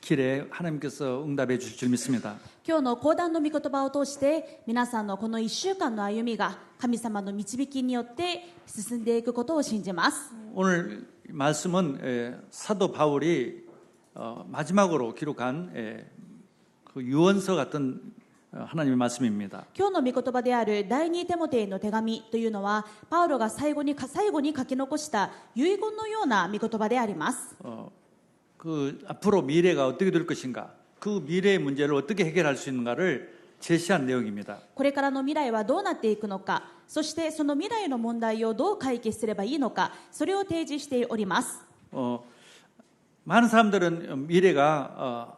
길에 하나님께서 응답해 주실 줄 믿습니다. 今日の講談の御言葉を通して皆さんのこの1週間の歩みが神様の導きによって進んでいくことを信じます。 오늘 말씀은 사도 바울이 마지막으로 기록한 그 유언서 같은 하나님의 말씀입니다. 今日の御言葉である第二テモテへの手紙というのはパウロが最後に書き残した遺言のような御言葉であります。 그 앞으로 미래가 어떻게 될 것인가, 그 미래의 문제를 어떻게 해결할 수 있는가를 제시한 내용입니다. これからの未来はどうなっていくのか、そしてその未来の問題をどう解決すればいいのか、それを提示しております。 많은 사람들은 미래가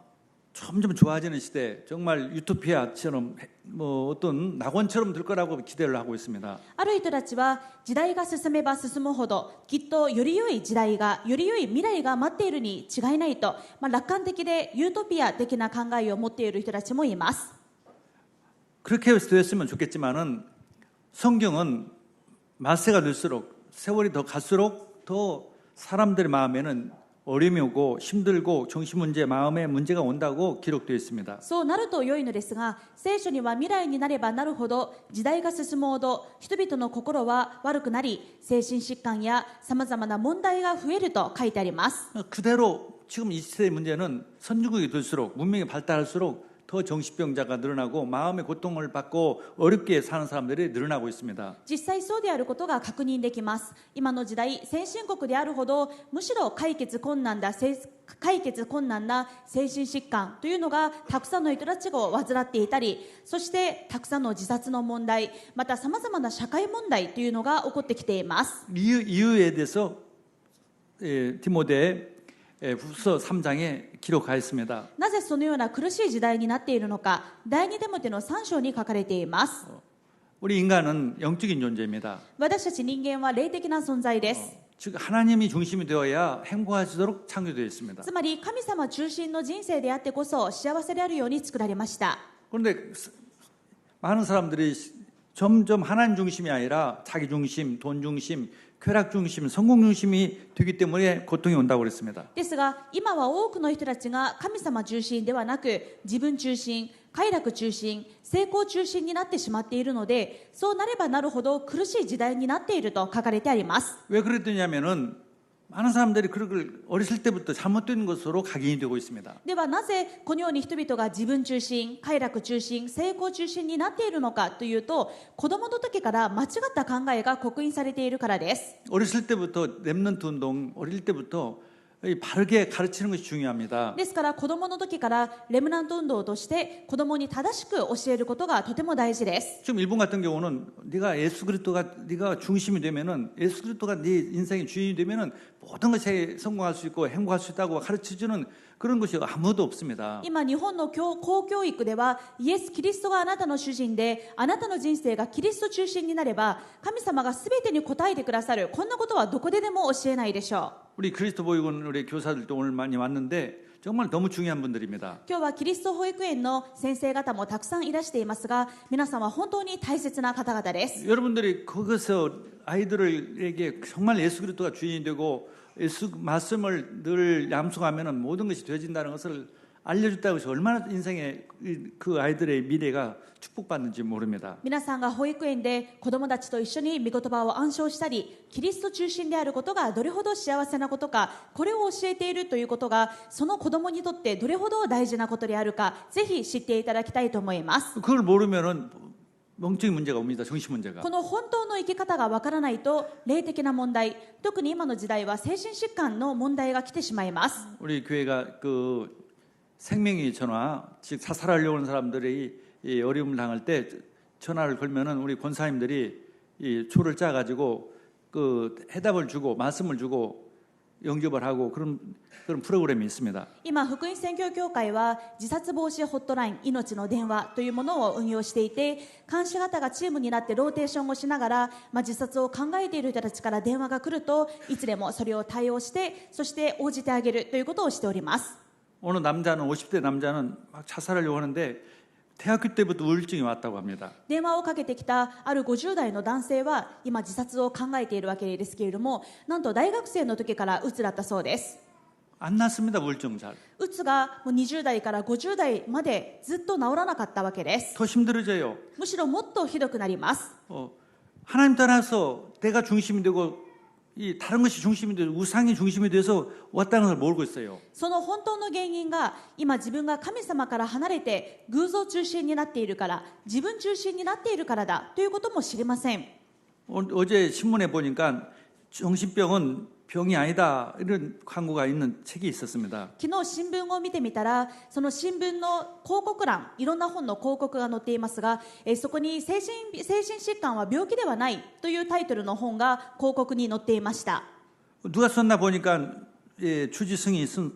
점점 좋아지는 시대, 정말 유토피아처럼 어떤 낙원처럼 될 거라고 기대를 하고 있습니다. ある人たちは時代が進めば進むほどきっとより良い時代がより良い未来が待っているに違いないと、楽観的でユートピア的な考えを持っている人たちもいます。 그렇게 됐으면 좋겠지만은 성경은 말세가 될수록 세월이 더 갈수록 더 사람들의 마음에는 어려움이 오고 힘들고 정신 문제, 마음의 문제가 온다고 기록되어 있습니다. そうなると良いのですが、聖書には未来になればなるほど時代が進むほど人々の心は悪くなり、精神疾患やさまざまな問題が増えると書いてあります。 그대로 지금 이 시대의 문제는 선진국이 될수록 문명이 발달할수록 더 정신병자가 늘어나고 마음의 고통을 받고 어렵게 사는 사람들이 늘어나고 있습니다. 実際そうであることが確認できます。今の時代、先進国であるほどむしろ解決困難な精神疾患というのがたくさんの人たちを患っていたり、そしてたくさんの自殺の問題、またさまざまな社会問題というのが起こってきています。 이유에 대해서 디모데 후서 3장에 기록하였습니다. なぜそのような苦しい時代になっているのか、第二テモテの3章に書かれています。 우리 인간은 영적인 존재입니다. 私たち人間は霊的な存在です。 즉 하나님이 중심이 되어야 행복하시도록 창조되어 있습니다. つまり神様中心の人生であってこそ幸せであるように作られました。 그런데 많은 사람들이 점점 하나님 중심이 아니라 자기 중심, 돈 중심, 쾌락 중심, 성공 중심이 되기 때문에 고통이 온다고 그랬습니다. ですが今は多くの人たちが神様中心ではなく自分中心、快楽中心、成功中心になってしまっているので、そうなればなるほど苦しい時代になっていると書かれてあります。 왜 그랬느냐면은 많은 사람들이 그걸 어렸을 때부터 잘못된 것으로 각인이 되고 있습니다. ではなぜこのように人々が自分中心、快楽中心、成功中心になっているのかというと、子供の時から間違った考えが刻印されているからです。 어렸을 때부터 랩넌트 운동, 어릴 때부터 바르게 가르치는 것이 중요합니다. ですから子供の時からレムナント運動として子供に正しく教えることがとても大事です。 지금 일본 같은 경우는 예수 그리스도가 네가 중심이 되면은 예수 그리스도가 네 인생의 주인이 되면은 모든 것에 성공할 수 있고 행복할 수 있다고 가르쳐주는 그런 것이 아무도 없습니다. 今日本の公教育ではイエス・キリストがあなたの主人で、あなたの人生がキリスト中心になれば神様が全てに応えてくださる、こんなことはどこででも教えないでしょう。 우리 그리스도 보육원 우리 교사들도 오늘 많이 왔는데 정말 너무 중요한 분들입니다. 今日はキリスト保育園の先生方もたくさんいらしていますが、皆さんは本当に大切な方々です。 여러분들이 거기서 아이들에게 정말 예수 그리스도가 주인이 되고 예수 말씀을 늘 양성하면은 모든 것이 되어진다는 것을 알려줬다고 해서 얼마나 인생의 그 아이들의 미래가 축복받는지 모릅니다. 皆さんが保育園で子どもたちと一緒に御言葉を暗唱したり、キリスト中心であることがどれほど幸せなことか、これを教えているということがその子どもにとってどれほど大事なことであるか、ぜひ知っていただきたいと思います。 그걸 모르면은 영적인 문제가 옵니다. 정신 문제가. この本当の生き方がわからないと霊的な問題、特に今の時代は精神疾患の問題が来てしまいます。 우리 교회가 그 생명의 전화, 즉 사살하려고 하는 사람들이 이 어려움을 당할 때 전화를 걸면은 우리 권사님들이 이 초를 짜 가지고 그 해답을 주고 말씀을 주고 영접을 하고 그런 프로그램이 있습니다. 今福音宣教協会は自殺防止ホットライン命の電話というものを運用していて、監視型がチームになってローテーションをしながら、自殺を考えている人たちから電話が来るといつでもそれを対応して、そして応じてあげるということをしております。 어느 남자는 50대 남자는 막 자살하려고 하는데 대학교 때부터 우울증이 왔다고 합니다. 電話をかけてきたある50代の男性は今自殺を考えているわけですけれども、なんと大学生の時からうつだったそうです。안 낫습니다. 우울증 잘. うつがもう20代から50代までずっと治らなかったわけです。 더 힘들어져요. むしろもっとひどくなります。 하나님 따라서 내가 중심이 되고 이 다른 것이 중심이 되고 우상이 중심이 돼서 왔다는 걸 모르고 있어요. その本当の原因が今自分が神様から離れて偶像中心になっているから、自分中心になっているからだということも知りません。 어제 신문에 보니까 정신병은 병이 아니다 이런 광고가 있는 책이 있었습니다. 昨日新聞を見てみたら、その新聞の広告欄、いろんな本の広告が載っていますが、そこに精神疾患は病気ではないというタイトルの本が広告に載っていました。 누가 썼나 보니까 주지승이 쓴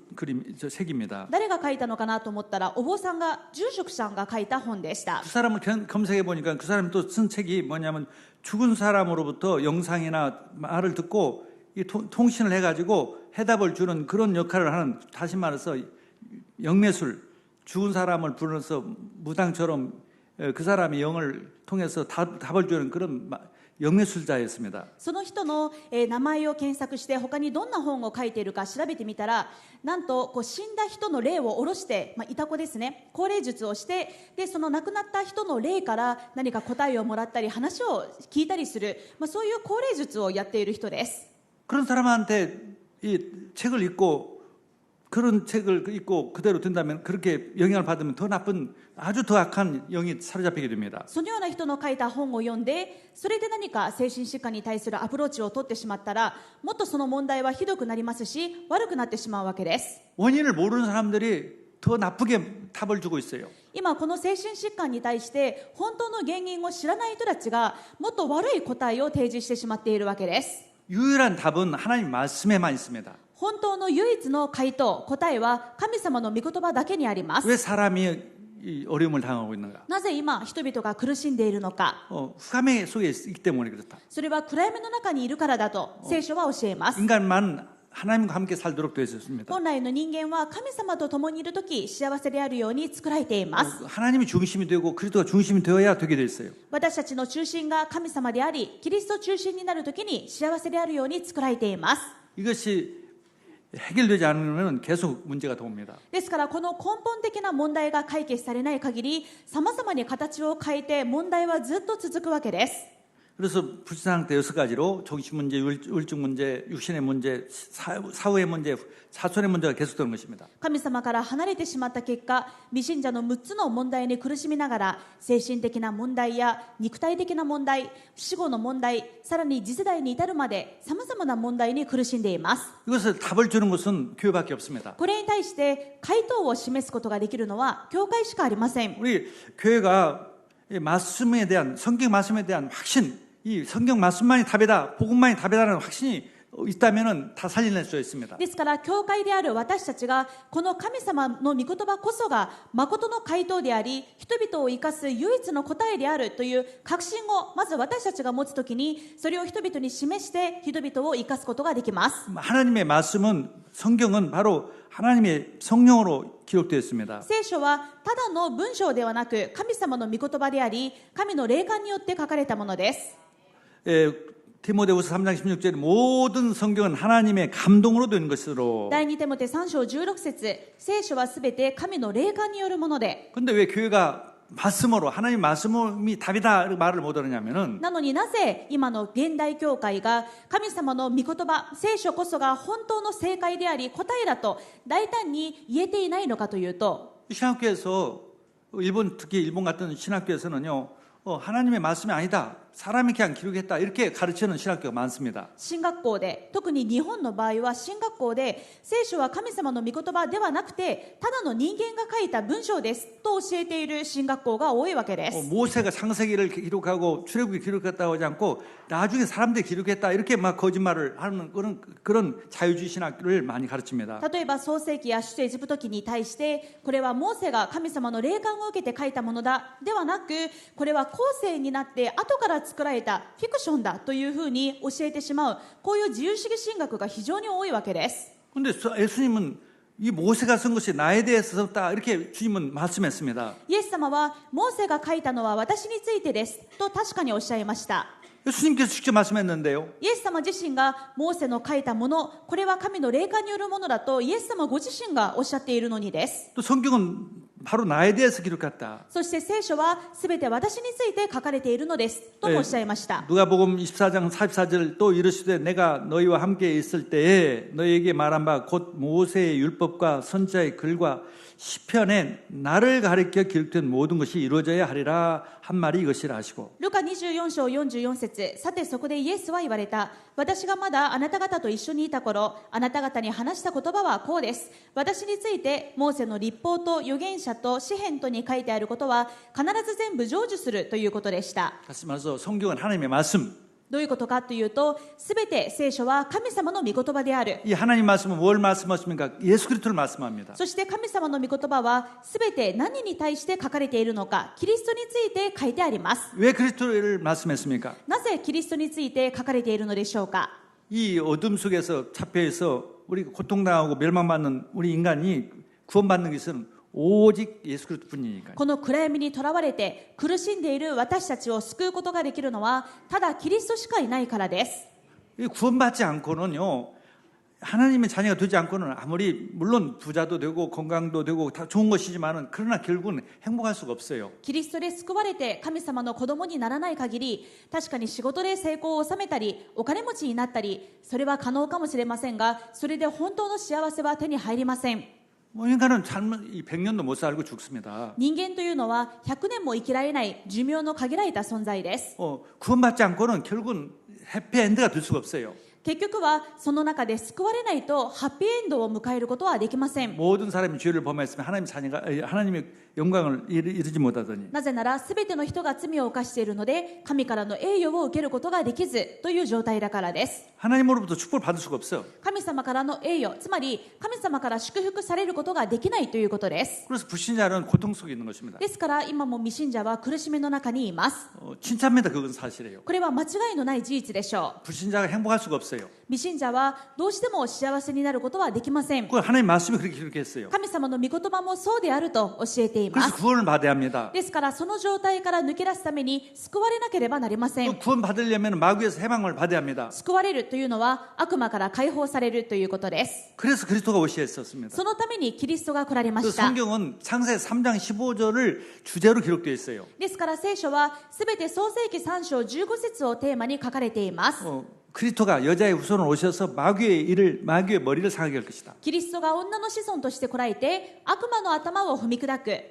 책입니다. 誰が書いたのかなと思ったら、お坊さんが、住職さんが書いた本でした。 그 사람을 검색해 보니까 그 사람이 또 쓴 책이 뭐냐면 죽은 사람으로부터 영상이나 말을 듣고 이 통신을 해가지고 해답을 주는 그런 역할을 하는, 다시 말해서 영매술, 죽은 사람을 부르면서 무당처럼 그 사람이 영을 통해서 답을 주는 그런 영매술자였습니다. その人の名前を検索して他にどんな本を書いているか調べてみたら、なんと死んだ人の霊を下ろして、いたこですね、高霊術をして、でその亡くなった人の霊から何か答えをもらったり話を聞いたりする、そういう高霊術をやっている人です。 그런 사람한테 이 책을 읽고 그런 책을 읽고 그대로 든다면, 그렇게 영향을 받으면 더 나쁜, 아주 더 악한 영이 사로잡히게 됩니다. そのような人の書いた本を読んで、それで何か精神疾患に対するアプローチを取ってしまったら、もっとその問題はひどくなりますし、悪くなってしまうわけです。 원인을 모르는 사람들이 더 나쁘게 답을 주고 있어요. 今この精神疾患に対して本当の原因を知らない人たちがもっと悪い答えを提示してしまっているわけです。 유일한 답은 하나님 말씀에만 있습니다. 本当の唯一の回答、答えは神様の御言葉だけにあります。 왜 사람이 이 어려움을 당하고 있는가? なぜ今人々が苦しんでいるのか。 흑암의 속에 있기 때문에 그렇다. それは暗闇の中にいるからだと聖書は教えます。 인간만 하나님과 함께 살도록 되어 있었습니다. 本来の人間は神様と共にいるとき幸せであるように作られています。 하나님이 중심이 되고 그리스도가 중심이 되어야 되게 돼 있어요. 私たちの中心が神様であり、キリスト中心になるときに幸せであるように作られています。 이것이 해결되지 않으면 계속 문제가 더 옵니다. ですからこの根本的な問題が解決されない限り、様々に形を変えて問題はずっと続くわけです。 그래서 불신 상태 6가지로 정신 문제, 우울증 문제, 육신의 문제, 사후의 문제, 사촌의 문제가 계속되는 것입니다. 神様から離れてしまった結果、未信者の6つの問題に苦しみながら、精神的な問題や肉体的な問題、死後の問題、さらに次世代に至るまで様々な問題に苦しんでいます。 이것을 답을 주는 것은 교회밖에 없습니다. これに対して回答を示すことができるのは教会しかありません。 우리 교회가 말씀에 대한, 성경 말씀에 대한 확신, 이 성경 말씀만이 답이다, 복음만이 답이다라는 확신이 있다면 다 살려낼 수 있습니다. ですから教会である私たちがこの神様の御言葉こそが誠の回答であり、人々を生かす唯一の答えであるという確信をまず私たちが持つときに、それを人々に示して人々を生かすことができます。 하나님의 말씀은, 성경은 바로 하나님의 성령으로 기록되어 있습니다. 聖書はただの文章ではなく神様の御言葉であり、神の霊感によって書かれたものです。 디모데후서 3장 16절에 모든 성경은 하나님의 감동으로 된 것으로. 第2テモテ3章16節、聖書はすべて神の霊感によるもので。 근데 왜 교회가 말씀으로, 하나님 말씀이 답이다 말을 못 하느냐면은, なのになぜ今の現代教会が神様の御言葉、聖書こそが本当の正解であり答えだと大胆に言えていないのかというと、 신학교에서, 특히 일본 같은 신학교에서는요, 하나님의 말씀이 아니다, 사람이 그냥 기록했다, 이렇게 가르치는 신학교가 많습니다. 進学校で、特に日本の場合は進学校で聖書は神様の御言葉ではなくてただの人間が書いた文章ですと教えている進学校が多いわけです。 모세가 창세기를 기록하고 출애굽을 기록했다고 하지 않고 나중에 사람들이 기록했다, 이렇게 막 거짓말을 하는 그런 자유주의 신학교를 많이 가르칩니다. 例えば創世記や出エジプト記に対してこれはモーセが神様の霊感を受けて書いたものだではなく、これは後世になって後から作られたフィクションだというふうに教えてしまう、こういう自由主義神学が非常に多いわけです。 근데 예수님은 이 모세가 쓴 것이 나에 대해서 썼다, 이렇게 주님은 말씀했습니다. イエス様はモーセが書いたのは私についてですと確かにおっしゃいました。 예수님께서 직접 말씀했는데요. イエス様自身がモーセの書いたもの、これは神の霊感によるものだとイエス様ご自身がおっしゃっているのにです。 또 성경은 바로 나에 대해서 기록했다. そして聖書はすべて私について書かれているのですともおっしゃいました。 누가복음 24장 44절 또 이르시되 내가 너희와 함께 있을 때에 너희에게 말한 바 곧 모세의 율법과 선지자의 글과 시편에 나를 가리켜 기록된 모든 것이 이루어져야 하리라 한 말이 이것이라 하시고 ルカ24章44節、さてそこでイエスは言われた。私がまだあなた方と一緒にいた頃、あなた方に話した言葉はこうです。私についてモーセの律法と預言者と詩篇とに書いてあることは必ず全部成就するということでした。 다시 말해서 성경은 하나님의 말씀. どういうことかというと、すべて聖書は神様の御言葉である。 이 하나님 말씀은 뭘 말씀하십니까? 예수 그리스도를 말씀합니다. そして神様の御言葉はすべて何に対して書かれているのか、キリストについて書いてあります。 왜 그리스도를 말씀했습니까? なぜキリストについて書かれているのでしょうか。 이 어둠 속에서 잡혀서 우리 고통당하고 멸망받는 우리 인간이 구원받는 것은 오직 예수 그리스도뿐이니까요. この暗闇にとらわれて苦しんでいる私たちを救うことができるのはただキリストしかいないからです。 이 구원받지 않고는요, 하나님의 자녀가 되지 않고는 아무리 물론 부자도 되고 건강도 되고 다 좋은 것이지만은 그러나 결국은 행복할 수가 없어요. キリストで救われて神様の子供にならない限り、確かに仕事で成功を収めたりお金持ちになったり、それは可能かもしれませんが、それで本当の幸せは手に入りません。 뭐 인간은 100년도 못 살고 죽습니다. 人間というのは100年も生きられない寿命の限られた存在です。 구원받지 않고는 결국은 해피엔드가 될 수가 없어요. 結局はその中で救われないとハッピーエンドを迎えることはできません。 모든 사람이 죄를 범했으면 하나님의 영광을 이루지 못하더니 なぜならすべての人が罪を犯しているので神からの栄誉を受けることができずという状態だからです。 하나님으로부터 축복을 받을 수가 없어요. 神様からの栄誉、つまり神様から祝福されることができないということです。 그래서 불신자는 고통 속에 있는 것입니다. ですから今も未信者は苦しみの中にいます。 진짜입니다. 그건 사실이에요. これは間違いのない事実でしょ 불신자가 행복할 수가 없어요. う。未信者はどうしても幸せになることはできません。 그걸 하나님 말씀이 그렇게 기록했어요. 神様の御言葉もそうであると教えていま 그래서 す。 구원을 받아야 합니다. ですからその状態から抜け出すために救われなければなりません。 구원 받으려면 마귀에서 해방을 받아야 합니다. 救われるというのは悪魔から解放されるということです。 그래서 그리스도가 오셔야 했었습니다. そのためにキリストが来られま 그 した。 성경은 창세기 3장 15절을 주제로 기록되어 있어요. ですから聖書はすべて創世記3章15節をテーマに書かれています。 그리스도가 여자의 후손으로 오셔서 마귀의 머리를 상하게 할 것이다. キリストが女の子孫として来られて悪魔の頭を踏み砕く。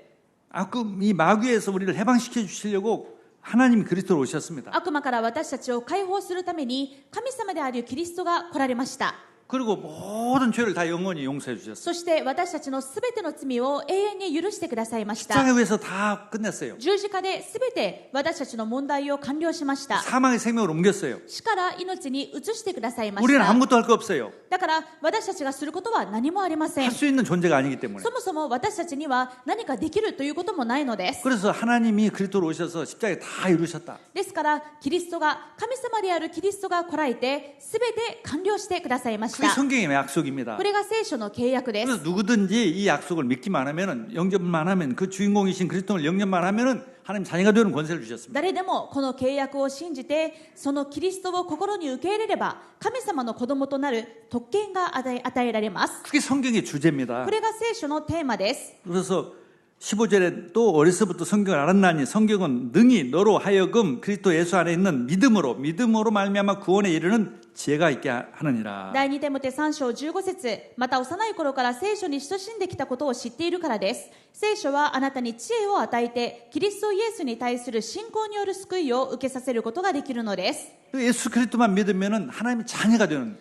이 마귀에서 우리를 해방시켜 주시려고 하나님이 그리스도로 오셨습니다. 悪魔から私たちを解放するために神様であるキリストが来られました。 그리고 모든 죄를 다 영원히 용서해 주셨어요. そして私たちのすべての罪を永遠に許してくださいました。 십자가에 의해서 다 끝냈어요. 十字架ですべて私たちの問題を完了しました。 사망의 생명으로 옮겼어요. 死から命に移してくださいまし 우리는 た。 아무것도 할 거 없어요. だから私たちがすることは何もありません。 할 수 있는 존재가 아니기 때문에. そもそも私たちには何かできるということもないのです。 그래서 하나님이 그리스도로 오셔서 십자가에 다 이루셨다. ですからキリストが神様であるキリストが来られてすべて完了してくださいまし 그게 た。 성경의 약속입니다. これが聖書の契約です。 그래서 누구든지 이 약속을 믿기만 하면은 영접만 하면 그 주인공이신 그리스도를 영접만 하면은 하나님 자녀가 되는 권세를 주셨습니다. 誰でもこの契約を信じてそのキリストを心に受け入れれば神様の子供となる特権が与えられます。 그게 성경의 주제입니다. これが聖書のテーマです。 그래서 15절에 또 어려서부터 성경을 알았나니 성경은 능히 너로 하여금 그리스도 예수 안에 있는 믿음으로 말미암아 구원에 이르는 지혜가 있게 하느니라. 第2テモテ3章15節、また幼い頃から聖書に親しんできたことを知っているからです。聖書はあなたに知恵を与えてキリストイエスに対する信仰による救いを受けさせることができるのです。 예수 그리스도만 믿으면은 하나님의 자녀가 되는.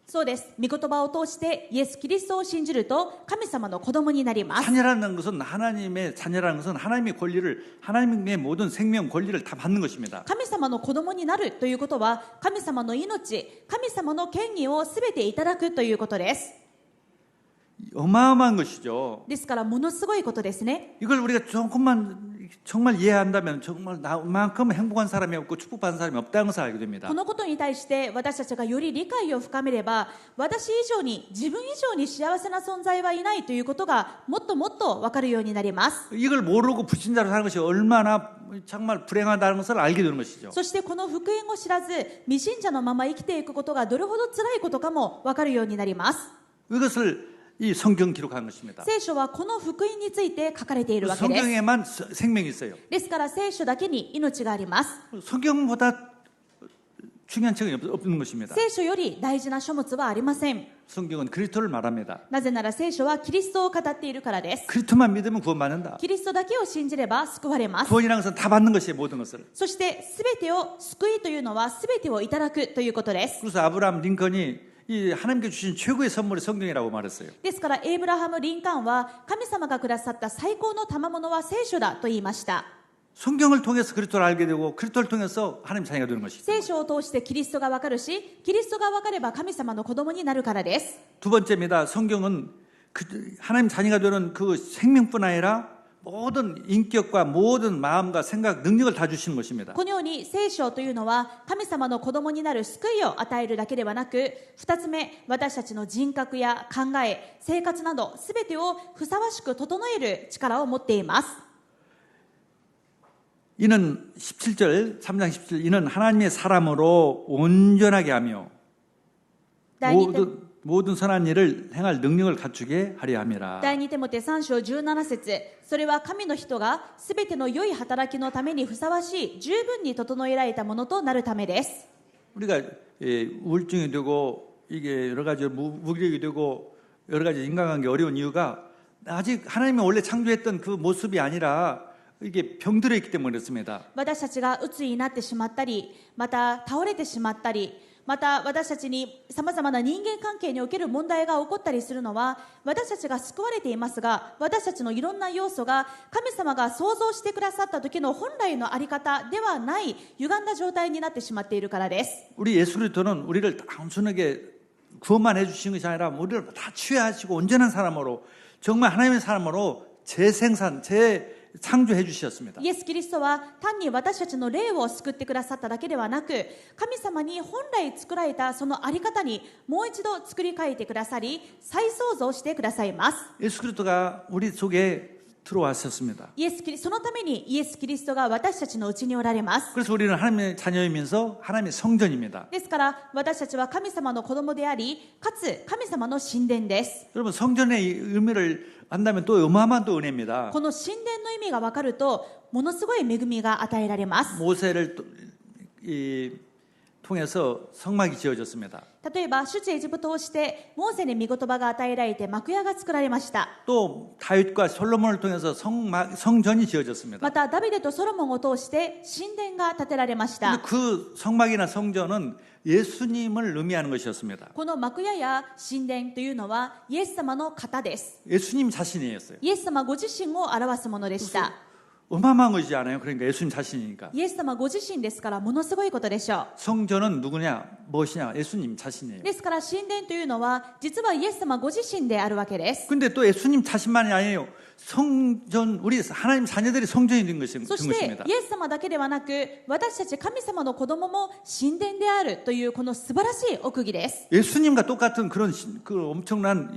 そうです。御言葉を通してイエス・キリストを信じると神様の子供になります。 자녀라는 것은 하나님의 자녀라는 것은 하나님의 권리를 하나님의 모든 생명 권리를 다 받는 것입니다. 神様の子供になるということは神様の命、神様の権威をすべていただくということです。 어마어마한 것이죠. ですからものすごいことですね。 이걸 우리가 조금만 정말 이해한다면 정말 나만큼 행복한 사람이 없고 축복받은 사람이 없다는 것을 알게 됩니다. このことに対して私たちがより理解を深めれば私以上に自分以上に幸せな存在はいないということがもっともっと分かるようになります。 이걸 모르고 불신자로 사는 것이 얼마나 정말 불행하다는 것을 알게 되는 것이죠. そしてこの福音を知らず未信者のまま生きていくことがどれほど辛いことかも分かるようになります。 이것을 이 성경 기록한 것입니다. 聖書はこの福音について書かれているわけです。 성경에만 생명이 있어요. ですから聖書だけに命があります。 성경보다 중요한 책이 없는 것입니다. 聖書より大事な書物はありません。 성경은 그리스도를 말합니다. なぜなら聖書はキリストを語っているからです。 그리스도만 믿으면 구원받는다. キリストだけを信じれば救われます。 구원이라는 것은 다 받는 것이에요. 모든 것을. そして全てを救いというのは全てをいただくということです。 그래서 아브라함 링컨이 이 하나님께 주신 최고의 선물이 성경이라고 말했어요. ですからエイブラハム・リンカーンは神様がくださった最高の賜物は聖書だと言いました。 성경을 통해서 그리스도를 알게 되고 그리스도를 통해서 하나님 자녀가 되는 것이죠. 聖書を通してキリストがわかるし、キリストがわかれば神様の子供になるからです。 두 번째입니다. 성경은 하나님 자녀가 되는 그 생명뿐 아니라 모든 인격과 모든 마음과 생각, 능력을 다 주시는 것입니다. このように聖書というのは神様の子供になる救いを与えるだけではなく、二つ目、私たちの人格や考え、生活など全てをふさわしく整える力を持っています。 이는 17절, 3장 17절, 이는 하나님의 사람으로 온전하게 하며 모든 선한 일을 행할 능력을 갖추게 하려 함이라. 第2テモテ3章17節、それは神の人がすべての良い働きのためにふさわしい十分に整えられたものとなるためです。 우리가 우울증이 되고 이게 여러 가지 무기력이 되고 여러 가지 인간관계 어려운 이유가 아직 하나님이 원래 창조했던 그 모습이 아니라 이게 병들어 있기 때문에 그렇습니다. 私たちが鬱になってしまったり、また倒れてしまったり、また私たちにさまざまな人間関係における問題が起こったりするのは、私たちが救われていますが、私たちのいろんな要素が神様が創造してくださった時の本来のあり方ではない歪んだ状態になってしまっているからです。 우리 예수 그리스도는 우리를 단순하게 구원만 해주신 것이 아니라 우리를 다 취하시고 온전한 사람으로 정말 하나님의 사람으로 창조해 주셨습니다. イエス・キリストは単に私たちの霊を救ってくださっただけではなく、神様に本来作られたそのあり方にもう一度作り変えてくださり、再創造してくださいます。 예수 그리스도가 우리 속에 들어왔었습니다. そのためにイエス・キリストが私たちのうちにおられます。 그래서 우리는 하나님의 자녀이면서 하나님의 성전입니다. ですから私たちは神様の子供であり、かつ神様の神殿です。 여러분 성전의 의미를 안다면 또 어마어마한 또 은혜입니다. この神殿の意味が分かると、ものすごい恵みが与えられます。 모세를 통해서 성막이 지어졌습니다. 例えば出エジプトをしてモーセに御言葉が与えられて幕屋が作られました。 또 다윗과 솔로몬을 통해서 성전이 지어졌습니다. またダビデとソロモンを通して神殿が建てられました。 그 성막이나 성전은 예수님을 의미하는 것이었습니다. この幕屋や神殿というのはイエス様の方です。 예수님 자신이었어요. イエス様ご自身を表すものでした。 어마어마한 것이지 않아요? 그러니까 예수님 자신이니까. イエス様ご自身ですからものすごいことでしょう。 성전은 누구냐? 무엇이냐? 예수님 자신이에요. ですから神殿というのは実はイエス様ご自身であるわけです。 근데 또 예수님 자신만이 아니에요. 성전, 우리 하나님 자녀들이 성전이 된 そして 것입니다. イエス様だけではなく、私たち神様の子供も神殿であるというこの素晴らしい奥義です。 예수님과 똑같은 그런 그 엄청난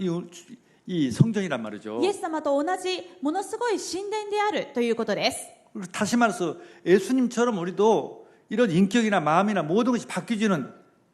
이 성전이란 말이죠. イエス様と同じものすごい神殿であるということです。 다시 말해서 예수님처럼 우리도 이런 인격이나 마음이나 모든 것이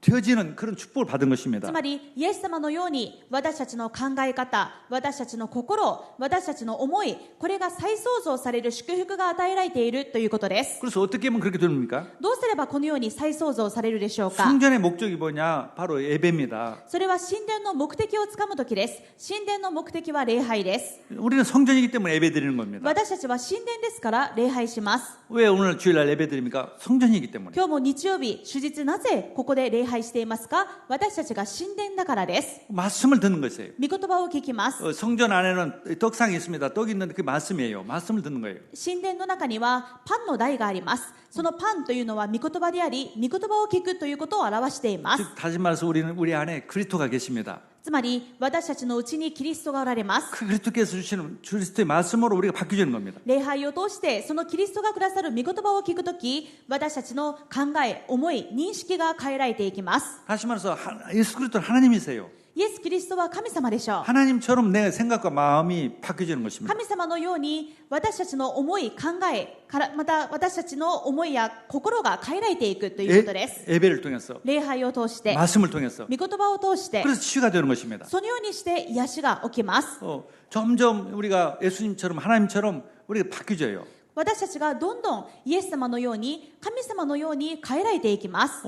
되어지는 그런 축복을 받은 つ 것입니다. まりイエス様のように私たちの考え方、私たちの心、私たちの思い、これが再創造される祝福が与えられているということです。 그래서 어떻게 하면 그렇게 됩니까? どうすればこのように再創造されるでしょうか。 성전의 목적이 뭐냐? 바로 예배입니다. それは神殿の目的をつかむときです。神殿の目的は礼拝です。 우리는 성전이기 때문에 예배 드리는 겁니다. 私たちは神殿ですから礼拝します。 왜 오늘 주일날 예배 드립니까? 성전이기 때문에. 今日も日曜日、主日なぜここで礼拝していますか。私たちが神殿だからです。 말씀을 듣는 것이에요. 御言葉を聞きます。 성전 안에는 떡상이 있습니다. 떡이 있는데 그게 말씀이에요. 말씀을 듣는 거예요. 神殿の中にはパンの台があります。そのパンというのは御言葉であり、御言葉を聞くということを表しています。 즉 다시 말해서 우리 안에 그리스도가 계십니다. つまり私たちのうちにキリストがおられます。 그 그리스도께서 주시는 그리스도의 말씀으로 우리가 바뀌어지는 겁니다. 礼拝を通してそのキリストがくださる御言葉を聞くとき、私たちの考え、思い、認識が変えられていきます。 다시 말해서 예수 그리스도는 하나님이세요. イエス・キリストは神様でしょう。 하나님처럼 내 생각과 마음이 바뀌어지는 것입니다. 神様のように私たちの思い、考えからまた私たちの思いや心が変えられていくということです。 예배를 통해서 礼拝を通して、 말씀을 통해서 御言葉を通して、 그래서 치유가 되는 것입니다. そのようにして癒しが起きます。 점점 우리가 예수님처럼 하나님처럼 우리가 바뀌어져요. 私たちがどんどんイエス様のように神様のように変えられていきます。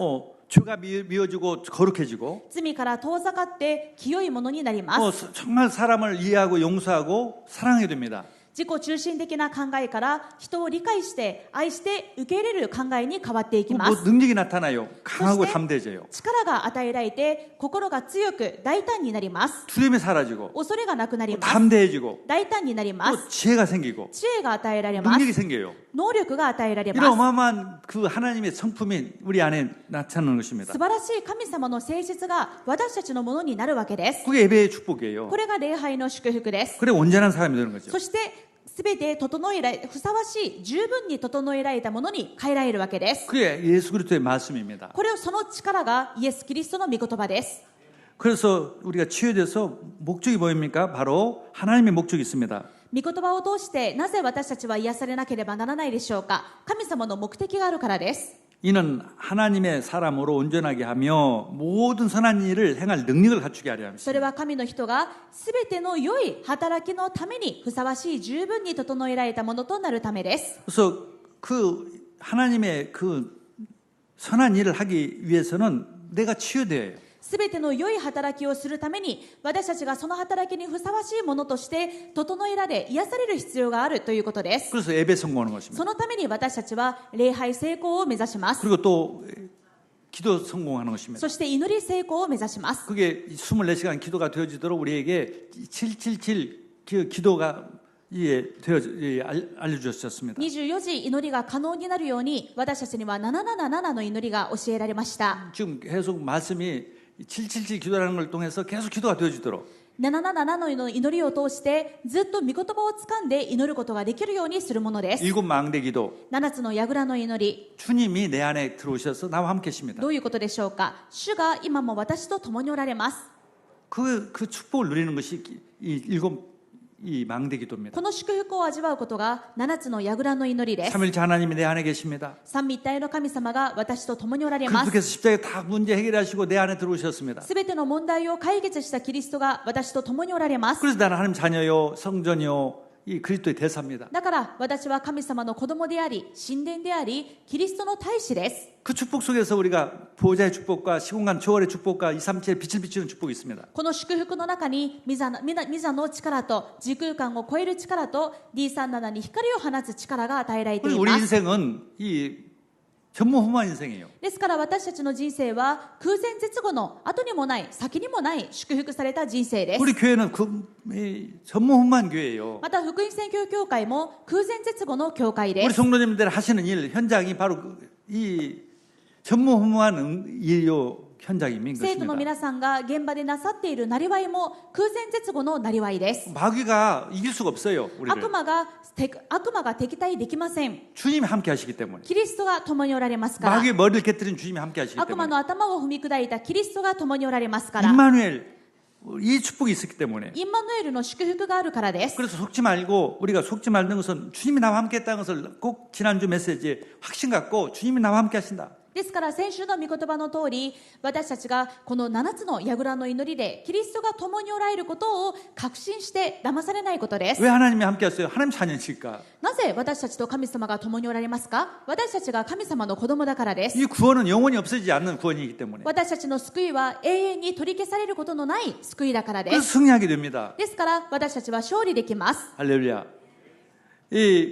죄가 미워지고 거룩해지고 罪から遠ざかって清いものになります。 정말 사람을 이해하고 용서하고 사랑하게 됩니다. 自己中心的な考えから人を理解して愛して受け入れる考えに変わっていきます。 능력이 나타나요. 강하고 그것이- 담대해져요. 力が与えられて心が強く大胆になります。 두려움이 사라지고 恐れがなくなります。 담대해지고 大胆になりま 또 す。 지혜가 생기고 知恵が与えられます。 능력이 생겨요. 能力が与えられ 이런 ます。 어마어마한 그 하나님의 성품이 우리 안에 나타나는 것입니다. 素晴らしい神様の性質が私たちのものになるわけです。 그게 예배의 축복이에요. これが礼拝の祝福です。 그래 온전한 사람이 되는 거죠. そしてすべて整えられふさわしい十分に整えられたものに変えられるわけです。 그게 예수 그리스도의 말씀입니다. これをその力がイエス・キリストの御言葉です。 그래서 우리가 치유돼서 목적이 뭐입니까? 바로 하나님의 목적이 있습니다. 御言葉を通してなぜ私たちは癒されなければならないでしょうか。神様の目的があるからです。 이는 하나님의 사람으로 온전하게 하며 모든 선한 일을 행할 능력을 갖추게 하려 それ 합니다. は神の人がすべての良い働きのためにふさわしい十分に整えられたものとなるためです。 그래서 그 하나님의 그 선한 일을 하기 위해서는 내가 치유돼요. すべての良い働きをするために私たちがその働きにふさわしいものとして整えられ癒される必要があるということです。 그래서 예배 성공하는 것입니다. そのために私たちは礼拝成功を目指します。 그리고 또 기도 성공하는 것입니다. そして祈り成功を目指します。 그게 24시간 기도가 되어지도록 우리에게 777 기도가 알려주셨습니다. 24時祈りが可能になるように私たちには777の祈りが教えられました。 지금 계속 말씀이 777 기도라는 걸 통해서 계속 기도가 되어지도록 777の祈りを通してずっと御言葉を掴んで祈ることができるようにするものです。 일곱 망대 기도 7つの櫓の祈り、 주님이 내 안에 들어오셔서 나와 함께 계십니다. どういうことでしょうか。主が今も私と共におられます。 그 축복을 누리는 것이 이 일곱 이 망대 기도입니다. この祝福を味わうことが7つの櫓の祈りです。 삼일째 하나님이 내 안에 계십니다. 三位一体の神様が私と共におられます。 그리스도께서 십자가에 다 문제 해결하시고 내 안에 들어오셨습니다. すべての問題を解決したキリストが私と共におられます。 그래서 나는 하나님 자녀요 성전이요 이 그리스도의 대사입니다. だから私は神様の子供であり、神殿であり、キリストの大使です。 그 축복 속에서 우리가 보호자의 축복과 시공간 초월의 축복과 237의 빛을 비추는 축복이 있습니다. この祝福の中に御座の力と時空間を超える力と D37 に光を放つ力が与えられてい 우리 ます。 인생은 이 전무후무한 인생이에요. ですから私たちの人生は空前絶後の後にもない先にもない祝福された人生です。 우리 교회는 전무후무한 교회예요. また福音宣教協会も空前絶後の教会で 우리 す。 성도님들 하시는 일 현장이 바로 이 전무후무한 일요 현장인 生徒の 것입니다. 皆さんが現場でなさっているなりわいも空前絶後のなりわいです。 마귀가 이길 수가 없어요. 悪 우리를 魔が敵対できません。 주님이 함께 하시기 때문에 キリストが共におられますから。 마귀의 머리를 깨뜨린 주님이 함께 하시기 悪魔 때문에 の頭を踏み砕いたキリストが共におられますから。 임마누엘 이 축복이 있었기 때문에 インマヌエルの祝福があるからです。 그래서 속지 말고 우리가 속지 말는 것은 주님이 나와 함께 했다는 것을 꼭 지난주 메시지에 확신 갖고 주님이 나와 함께 하신다. ですから先週の御言葉の通り私たちがこの7つの櫓の祈りでキリストが共におられることを確信して騙されないことです。 왜 하나님이 함께 하세요? 하나님 자녀니까. なぜ私たちと神様が共におられますか。私たちが神様の子供だからです。 이 구원은 영원히 없어지지 않는 구원이기 때문에 私たちの救いは永遠に取り消されることのない救いだからで 그래서 す。 승리하게 됩니다. ですから私たちは勝利できます。 할렐루야.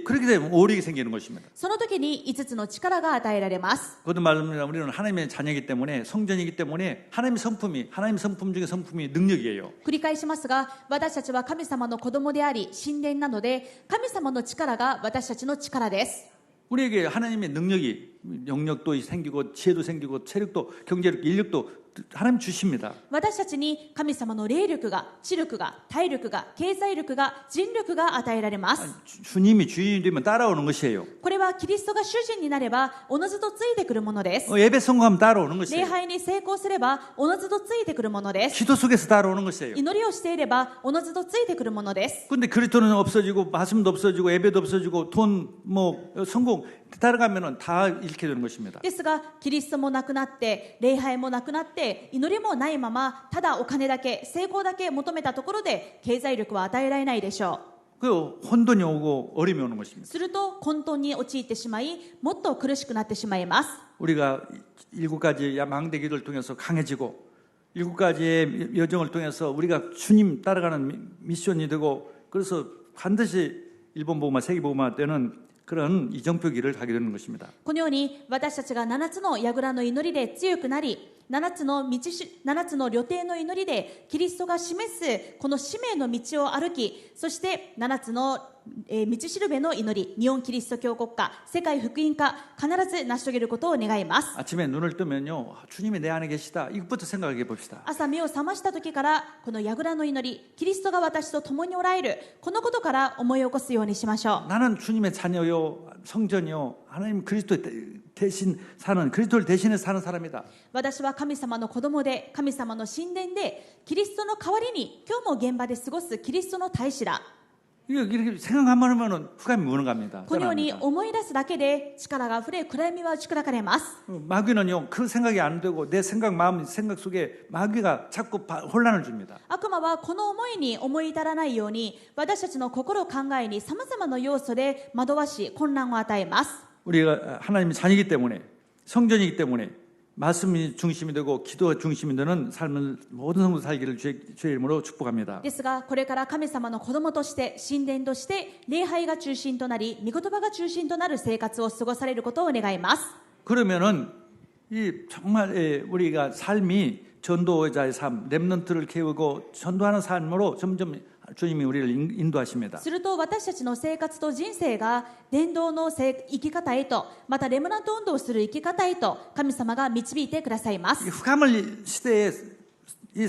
그렇게 되면 오력이 생기는 것입니다. その時に5つの力が与えられます。 그것도 말합니다. 우리는 하나님의 자녀이기 때문에 성전이기 때문에 하나님의 성품 중에 성품이 능력이에요. 繰り返しますが私たちは神様の子供であり神殿なので神様の力が私たちの力です。 우리에게 하나님의 능력이 영역도 생기고 지혜도 생기고 체력도 경제력 인력도 하나님 주십니다. 私たちに神様の霊力が、知力が、体力が、経済力が、人力が与えられます。 주님이 주인이 되면 따라오는 것이에요. これはキリストが主人になればおのずとついてくるものです。 예배 성공하면 따라오는 礼 것이에요. 拝に成功すればおのずとついてくるものです。 기도 속에서 따라오는 것이에요. 祈りをしていればおのずとついてくるものです。 근데 그리스도는 없어지고 말씀도 없어지고 예배도 없어지고 돈 뭐 성공 따라가면은 다 잃게 되는 것입니다. ですがキリストもなくなって礼拝もなくなって祈りもないままただお金だけ成功だけ求めたところで経済力は与えられないでしょう。 그 혼돈이 오고 어려움이 오는 것입니다. すると混沌に陥ってしまいもっと苦しくなってしまいます。 우리가 7가지 망대기도를 통해서 강해지고 7가지의 여정을 통해서 우리가 주님 따라가는 미션이 되고 그래서 반드시 일본 복음화 세계 복음화 때는 그런 이정표기를 가게 되는 것입니다. このように私たちが7つの櫓の祈りで強くなり7つの旅程の祈りでキリストが示すこの使命の道を歩きそして7つの道しるべの祈り日本キリスト教国家世界福音化必ず成し遂げることを願います。 아침에 눈을 뜨면요 주님이 내 안에 계시다 이것부터 생각해 봅시다. 朝目を覚ました時からこの櫓の祈りキリストが私と共におられるこのことから思い起こすようにしましょう。 나는 주님의 자녀요 성전이요 하나님 그리스도 대신 사는 그리스도를 대신해서 사는 사람이다. 私は神様の子供で神様の神殿でキリストの代わりに今日も現場で過ごすキリストの大使だ。 이렇게 생각만 하면은 흑암이 무너갑니다. このように 떠납니다. 思い出すだけで力があふれ暗闇は打ち砕かれます。 마귀는요 그 생각이 안 되고 내 생각 마음 생각 속에 마귀가 자꾸 혼란을 줍니다. 悪魔はこの思いに思い至らないように私たちの心考えにさまざまな要素で惑わし混乱を与えます。 우리가 하나님의 자녀이기 때문에 성전이기 때문에 말씀이 중심이 되고 기도가 중심이 되는 삶을 모든 성도 살기를 주의 이름으로 축복합니다. ですがこれから神様の子供として神殿として礼拝が中心となり御言葉が中心となる生活を過ごされることを願います。 그러면은 이 정말 우리가 삶이 전도자의 삶, 렘넌트를 키우고 전도하는 삶으로 점점 주님이 우리를 인도하십니다. すると私たちの生活と人生が伝道の生き方へとまたレムナント運動をする生き方へと神様が導いてくださいます。 흑암을 시대에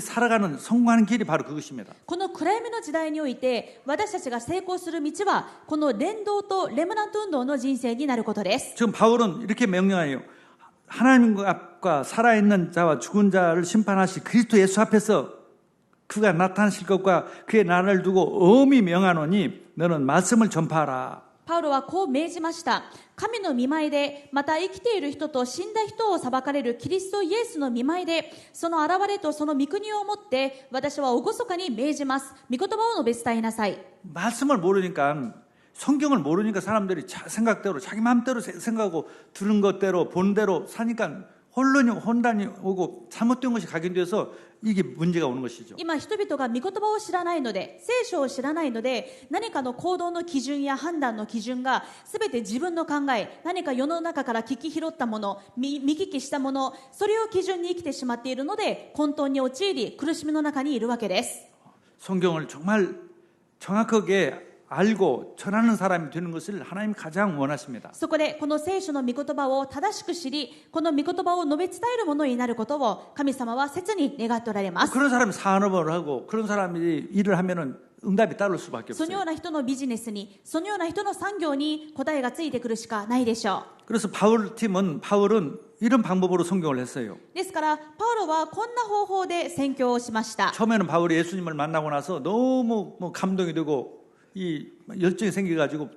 살아가는 성공하는 길이 바로 그것입니다. この暗闇の時代において私たちが成功する道はこの伝道とレムナント運動の人生になることです。 지금 바울은 이렇게 명령하여 하나님 앞과 살아있는 자와 죽은 자를 심판하실 그리스도 예수 앞에서 그가 나타나실 것과 그의 나라를 두고 엄히 명하노니 너는 말씀을 전파하라. パウロはこう命じました。神の御前でまた生きている人と死んだ人を裁かれるキリストイエスの御前でその現れとその御国をもって私は厳かに命じます。御言葉を述べ伝えなさい。 말씀을 모르니까 성경을 모르니까 사람들이 생각대로 자기 마음대로 생각하고 들은 것대로 본 대로 사니까 혼란이 오고 잘못된 것이 각인돼서 이게 문제가 오는 것이죠. 今人々が御言葉を知らないので聖書を知らないので何かの行動の基準や判断の基準が全て自分の考え何か世の中から聞き拾ったもの見聞きしたものそれを基準に生きてしまっているので混沌に陥り苦しみの中にいるわけです。 성경을 정말 정확하게 알고 전하는 사람이 되는 것을 하나님 가장 원하십니다. そこでこの聖書の御言葉を正しく知りこの御言葉を述べ伝えるものになることを神様は切に願っておられます。 그런 사람이 산업을 하고 그런 사람이 일을 하면은 응답이 따를 수밖에 そのよ 없어요. うな人のビジネスにそのような人の産業に答えがついてくるしかないでしょ 그래서 바울은 이런 방법으로 성경을 했어요. う。ですからパウロはこんな方法で宣教をしました。 처음에는 바울이 예수님을 만나고 나서 너무 감동이 되고 이 열정이 생겨가지고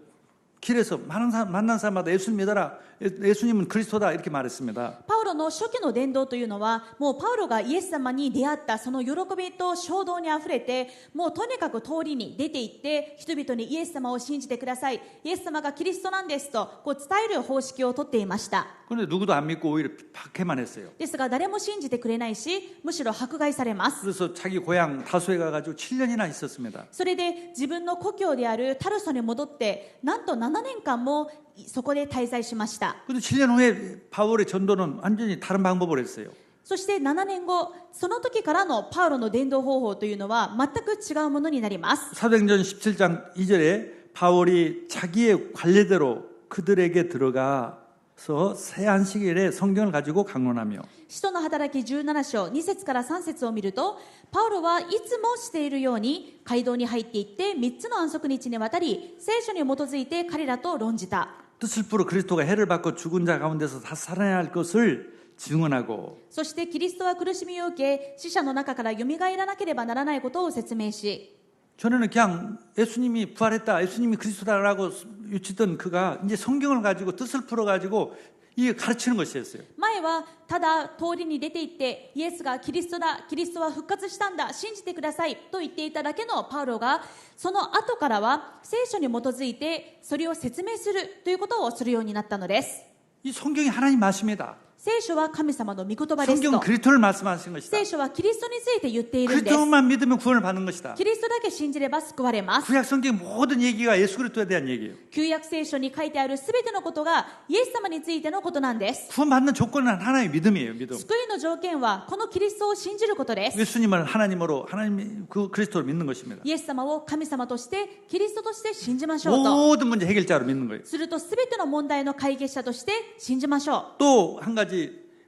길에서 만난 사람마다 예수님 믿어라, 예수님은 그리스도다 이렇게 말했습니다. パウロの初期の伝道というのはもうパウロがイエス様に出会ったその喜びと衝動にあふれてもうとにかく通りに出て行って人々にイエス様を信じてくださいイエス様がキリストなんですとこう伝える方式をとっていました。 그런데 누구도 안 믿고 오히려 박해만 했어요. ですが誰も信じてくれないしむしろ迫害されます。 그래서 자기 고향 다소에 가가지고 7년이나 있었습니다. それで自分の故郷であるタルソに戻ってなんと7年間もそこで滞在しました。 근데 7년 후에 바울의 전도는 완전히 다른 방법을 했어요. そして7年後その時からのパウロの伝道方法というのは全く違うものになります。 사도행전 17장 2절에 바울이 자기의 관례대로 그들에게 들어가 새 안식일에 성경을 가지고 강론하며 使徒の働き17章2節から3節を見ると、パウロはいつもしているように街道に入っていって3つの安息日にわたり聖書に基づいて彼らと論じた。 뜻을 풀어 그리스도가 해를 받고 죽은 자 가운데서 다 살아나야 할 것을 증언하고 そしてキリストは苦しみを受け死者の中からよみがえらなければならないことを説明し、 전에는 그냥 예수님이 부활했다, 예수님이 그리스도다라고 유치던 그가 이제 성경을 가지고 뜻을 풀어가지고 이게 가르치는 것이었어요. 前はただ通りに出て行ってイエスがキリストだ、キリストは復活したんだ、信じてくださいと言っていただけのパウロが、その後からは聖書に基づいてそれを説明するということをするようになったのです。 이 성경이 하나님 말씀이다. 聖書は神様の御言葉です 성경은 と。 그리스도를 말씀하신 것이다. 聖書はキリストについて言っているんです。 그리스도만 믿으면 구원을 받는 것이다. キリストだけ信じれば救われます。 구약 성경 모든 얘기가 예수 그리스도에 대한 얘기예요. 旧約聖書に書いてあるすべてのことがイエス様についてのことなんです。 구원받는 조건은 하나의 믿음이에요. 믿음. 救いの条件はこのキリストを信じることです。 예수님을 하나님으로 하나님 그 그리스도를 믿는 것입니다. イエス様を神様としてキリストとして信じましょうと。 모든 문제 해결자로 믿는 거예요. するとすべての問題の解決者として信じましょう。 또 한 가지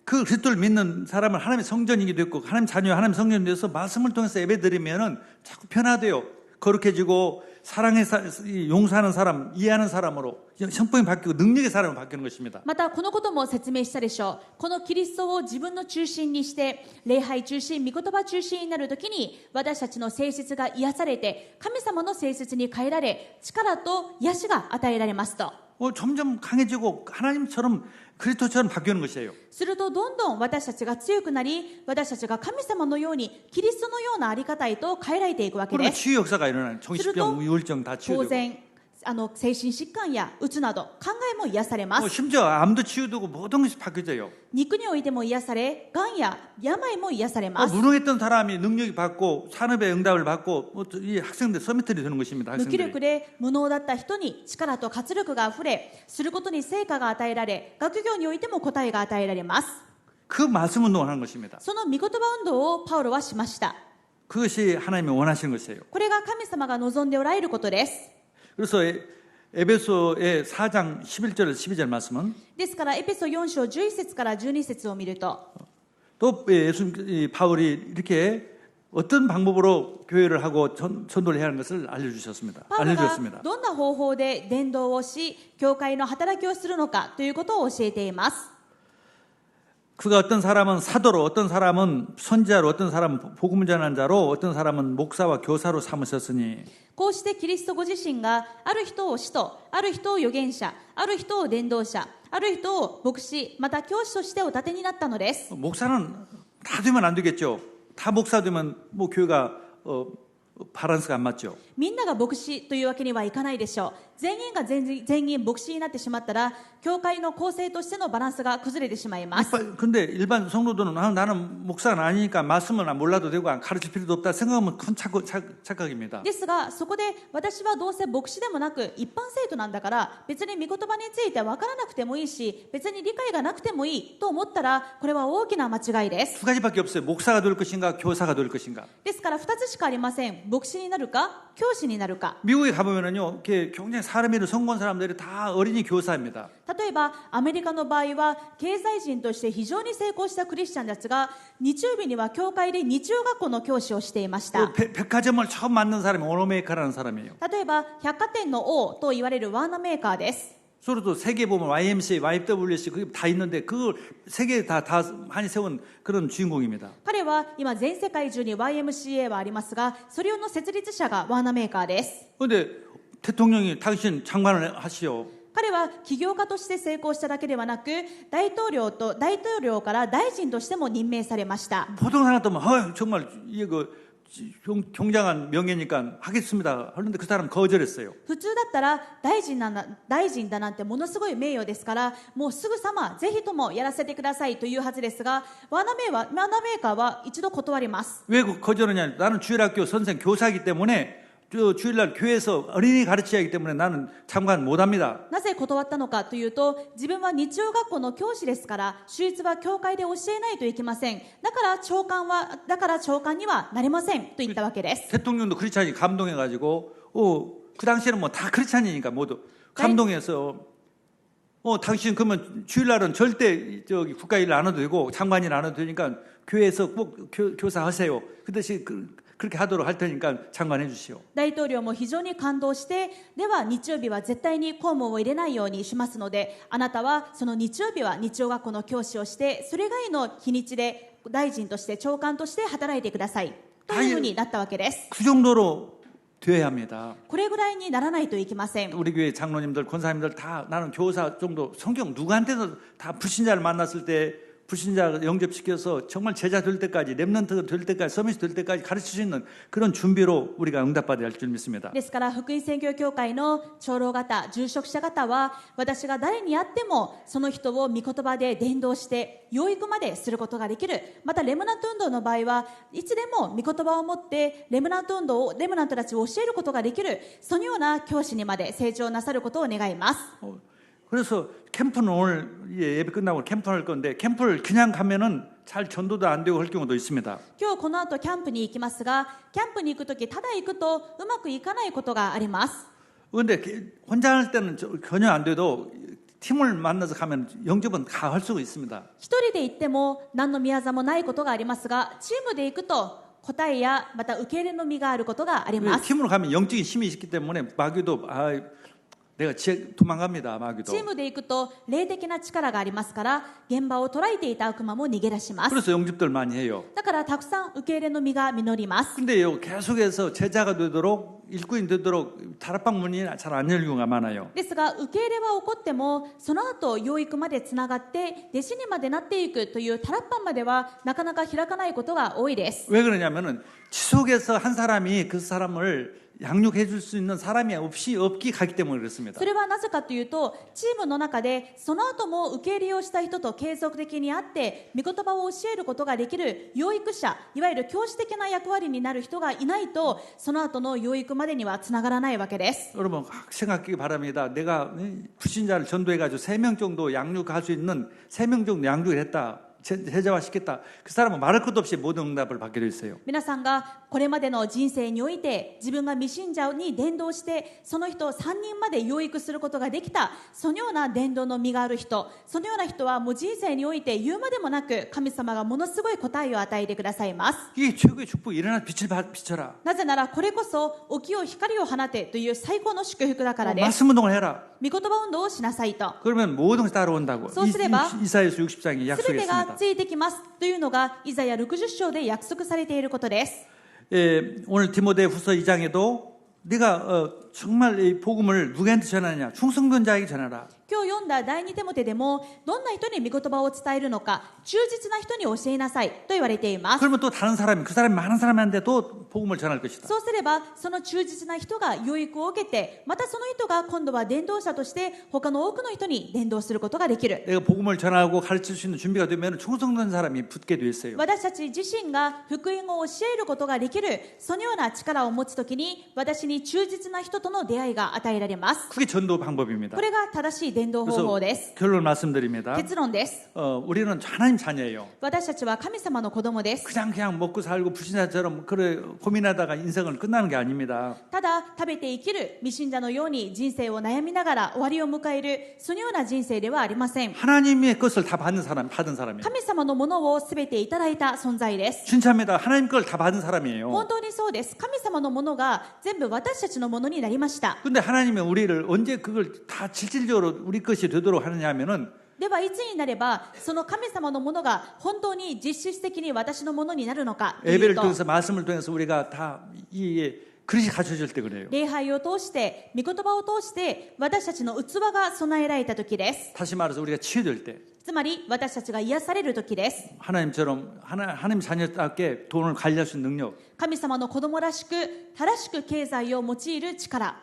그 그리스도를 믿는 사람은 하나님의 성전이기도 했고 하나님 자녀 하나님 성전이 돼서 말씀을 통해서 예배드리면은 자꾸 변화돼요. 거룩해지고 사랑의 용서하는 사람, 이해하는 사람으로 형법이 바뀌고 능력의 사람으로 바뀌는 것입니다. またこのことも説明したでしょう。このキリストを自分の中心にして礼拝中心、御言葉中心になるときに私たちの性質が癒されて神様の性質に変えられ力と癒しが与えられますと。 점점 강해지고 하나님처럼 그리스도처럼 바뀌는 것이에요. するとどんどん私たちが強くなり、私たちが神様のようにキリストのようなあり方へと変えられていくわけ 그러면 です。 치유 역사가 일어나요. 정신병, 우울증 다 当 치유되고 然精神疾患やうつなど考えも癒されます。 심지어 암도 치유되고 모든 것이 바뀌어져요. 肉においても癒され、がんや病も癒されます。 무능했던 사람이 능력이 받고 산업의 응답을 받고 이 학생들 서밋들이 되는 것입니다. 無気力 학생들이. で無能だった人に力と活力があふれ、することに成果が与えられ、学業においても答えが与えられます。 그 말씀 운동을 하는 것입니다. その御言葉運動をパウロはしました。 그것이 하나님이 원하시는 것이에요. これが神様が望んでおられることです。 그래서 에베소의 4장 11절 12절 말씀은 ですからエペソ4章11節から12節を見ると、 또 바울이 이렇게 어떤 방법으로 교회를 하고 전도를 해야 하는 것을 알려주셨습니다. パウロが 알려주셨습니다. どんな方法で伝道をし、教会の働きをするのかということを教えています。 그가 어떤 사람은 사도로, 어떤 사람은 선지자로, 어떤 사람은 복음을 전하는 자로, 어떤 사람은 목사와 교사로 삼으셨으니 こうしてキリストご自身がある人を使徒、ある人を預言者、ある人を伝道者、ある人を牧師、また教師としてお立てになったのです。 목사는 다 되면 안 되겠죠. 다 목사 되면 뭐 교회가 바란스가 안 맞죠. みんなが牧師というわけにはいかないでしょう。全員が全員牧師になってしまったら教会の構成としてのバランスが崩れてしまいます。 근데 일반 성도들은 나는 목사는 아니니까 말씀은 몰라도 되고 가르칠 필요도 없다 생각하면 큰 착각입니다. ですがそこで私はどうせ牧師でもなく一般生徒なんだから別に御言葉について分からなくてもいいし別に理解がなくてもいいと思ったらこれは大きな間違いです。 두 가지밖에 없어요. 목사가 될 것인가 교사가 될 것인가. ですから2つしかありません。牧師になるか教師になるか。 미국에 가보면은요, 이렇게 굉장히 사람이 성공한 사람들이 다 어린이 교사입니다. 例えばアメリカの場合は経済人として非常に成功したクリスチャンたちが日曜日には教会で日曜学校の教師をしていました。 백화점을 처음 만든 사람이 워너메이커라는 사람이에요. 例えば百貨店の王と言われるワーナーメーカーです。 서로도 세계 보면 YMCA, YWC 그게 다 있는데 그 세계 다 많이 세운 그런 주인공입니다. 彼は今全世界中に YMCA はありますがそれの設立者がワーナーメーカーです。 그런데 대통령이 당신 장관을 하시오. 彼は起業家として成功しただけではなく大統領から大臣としても任命されました。 보통 사람 같으면 정말 이게 경장한 명예니까 하겠습니다. 그런데 그 사람 거절했어요. 普通だったら大臣だなんてものすごい名誉ですからもうすぐさまぜひともやらせてくださいというはずですがワーナーメーカーは一度断ります。 왜 거절하냐? 나는 주일학교 선생 교사이기 때문에 주일날 교회에서 어린이 가르쳐야 하기 때문에 나는 참관 못합니다. なぜ断ったのかというと自分は日曜学校の教師ですから手術は教会で教えないといけません。だから長官にはなれませんと言ったわけです。 대통령도 크리스찬이 감동해가지고 그 당시에는 뭐 다 크리스찬이니까 모두 감동해서 당신 그러면 주일날은 절대 저기 국가일 안 해도 되고 장관일 안 해도 되니까 교회에서 꼭 교사 하세요. 그 대신 그렇게 하도록 할 테니까 장관해 주시오. 大統領も非常に感動して、では日曜日は絶対に公務を入れないようにしますので、あなたはその日曜日は日曜学校の教師をして、それ以外の日にちで大臣として長官として働いてくださいというふうになったわけです。 그 정도로 되어야 합니다. これぐらいにならないといけません。 우리 교회 장로님들, 권사님들 다 나는 교사 정도 성경 누구한테도 다 불신자를 만났을 때 불신자 영접시켜서 정말 제자 될 때까지 렘넌트 될 때까지 서밋 될 때까지 가르칠 수 있는 그런 준비로 우리가 응답받아야 할 줄 믿습니다. ですから福音宣教協会の長老方、住職者方は、私が誰に会ってもその人を御言葉で伝道して養育まですることができる。またレムナント運動の場合はいつでも御言葉を持ってレムナント運動をレムナントたちを教えることができる、そのような教師にまで成長なさることを願います。 그래서 캠프는 오늘 예배 끝나고 캠프를 할 건데 캠프를 그냥 가면은 잘 전도도 안 되고 할 경우도 있습니다. 今日この後キャンプに行きますが、キャンプに行くときただ行くとうまくいかないことがあります。 그런데 혼자 할 때는 전혀 안 돼도 팀을 만나서 가면 영접은 다 할 수가 있습니다. 一人で行っても何の宮座もないことがありますが、チームで行くと答えやまた受け入れの実があることがあります。 팀으로 가면 영적인 힘이 있기 때문에 마귀도 내가 도망갑니다. 마귀도. チームで行くと霊的な力がありますから、現場を捉えていた悪魔も逃げ出します。 그래서 영접들 많이 해요. だからたくさん受け入れの実が実ります。 근데요, 계속해서 제자가 되도록 일꾼이 되도록 다락방 문이 잘 안 열리는 경우가 많아요. ですが受け入れは起こっても、その後養育までつながって弟子にまでなっていくというタラッパンまではなかなか開かないことが多いです。 왜 그러냐면은 지속해서 한 사람이 그 사람을 양육해 줄 수 있는 사람이 없기 가기 때문에 그렇습니다. それはなぜかというと、チームの中でその後も受け入れをした人と継続的に会って御言葉を教えることができる養育者、いわゆる教師的な役割になる人がいないと、その後の養育までにはつながらないわけです。 여러분 생각하기 바랍니다. 내가 불신자를 전도해가지고 3명 정도 양육할 수 있는 3명 정도 양육을 했다. 제자화 시켰다. 그 사람은 말할 것도 없이 모든 응답을 받게 돼 있어요. 皆さんがこれまでの人生において自分が未信者に伝道してその人を3人まで養育することができた、そのような伝道の実がある人、そのような人はもう人生において言うまでもなく神様がものすごい答えを与えてくださいます。 이게 최고의 축복. 일어나 빛을 비춰라. なぜならこれこそ起きよ光を放てという最高の祝福だからです。 말씀 운동을 해라. 御言葉運動をしなさいと。 그러면 모든 것이 따라온다고. 이사야서 60장에 すべてが 약속했습니다. ついてきますというのがイザヤ60章で約束されていることです。 오늘 디모데후서 2장에도 네가 정말 이 복음을 누구한테 전하느냐? 충성된 자에게 전하라. 今日読んだ第二テモテでも、どんな人に御言葉を伝えるのか、忠実な人に教えなさいと言われています。 그러면 또 다른 사람이 그 사람이 많은 사람한테 또 복음을 전할 것이다. そうすればその忠実な人が養育を受けて、またその人が今度は伝道者として他の多くの人に伝道することができる。 내가 복음을 전하고 가르칠 수 있는 준비가 되면 충성된 사람이 붙게 돼 있어요. 私たち自身が福音を教えることができる、そのような力を持つときに私に忠実な人との出会いが与えられます。 그게 전도 방법입니다. これが正しい伝道方法です。 결론 말씀드립니다. 結論です。 우리는 하나님 자녀예요. 私たちは神様の子供です。 그냥 먹고 살고 불신자처럼 그래 고민하다가 인생을 끝나는 게 아닙니다. ただ食べて生きる未信者のように人生を悩みながら終わりを迎える、そのような人生ではありません。 하나님의 것을 다 받은 사람이에요. 神様のものをすべていただいた存在です。 진짜입니다. 하나님 걸 다 받은 사람이에요. 本当にそうです。神様のものが全部私たちのものになりました。 근데 하나님은 우리를 언제 그걸 다 실질적으로 우리 것이 되도록 하느냐 하면은 ではいつになればその神様のものが本当に実質的に私のものになるのかという 예배를 と、 통해서 말씀을 통해서 우리가 다 이 그릇이 갖춰질 때 그래요. 礼拝を通して御言葉を通して私たちの器が備えられた時です。 다시 말해서 우리가 치유될 때 つまり私たちが癒される時です。 하나님처럼 하나님 자녀답게 돈을 관리할 수 있는 능력. 神様の子供らしく正しく経済を用いる力、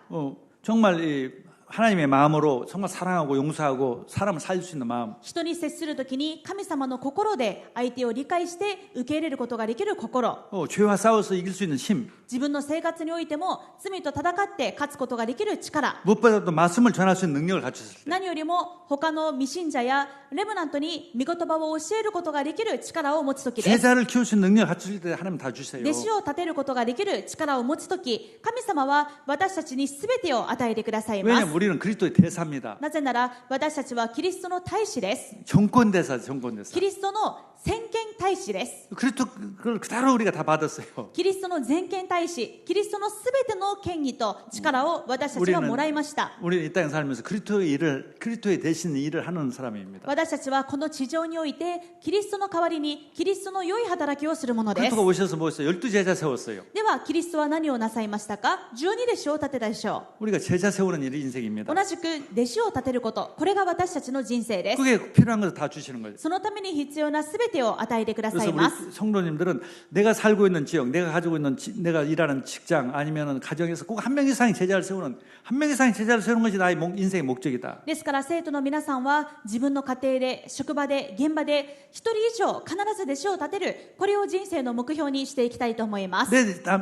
정말 하나님의 마음으로 정말 사랑하고 용서하고 사람을 살릴 수 있는 마음. 人に接するときに神様の心で相手を理解して受け入れることができる心、 죄와 싸워서 이길 수 있는 힘. 自分の生活においても罪と戦って勝つことができる力、 무엇보다도 말씀을 전할 수 있는 능력을 갖췄을 때. 何よりも他の未信者やレブナントに御言葉を教えることができる力を持つときです。 제자를 키울 수 있는 능력을 갖추실 때 하나님 다 주세요. 弟子を立てることができる力を持つとき、神様は私たちに全てを与えてくださいます。 왜냐하면 우리는 그리스도의 대사입니다. なぜなら私たちはキリストの大使です。 정권 대사, 정권 대사. キリストの先見大使です。 그리스도 그걸 그대로 우리가 다 받았어요. キリストの全権大使、キリストのすべての権威と力を私たちはもらいました。 우리는 이 땅에 살면서 그리스도의 대신 일을 하는 사람입니다. 私たちはこの地上においてキリストの代わりにキリストの良い働きをするものです。 그리스도가 오셔서 뭐 했어요? 12제자 세웠어요. ではキリストは何をなさいましたか。12弟子を立てたでしょ 우리가 제자 세우는 일이 인생입니다. う。同じく弟子を立てること、これが私たちの人生です。 그게 필요한 것을 다 주시는 거예요. そのために必要なすべてを与えてくださ 그래서 い 우리 ます。 성도님들은 내가 살고 있는 지역, 내가 가지고 있는 내가 일하는 직장 아니면 가정에서 꼭 한 명 이상의 제자를 세우는 것이 나의 인생의 목적이다. ですから生徒の皆さんは自分の家庭で、職場で、現場で一人以上必ず弟子を立てる、これを人生の目標にしていきたいと思います。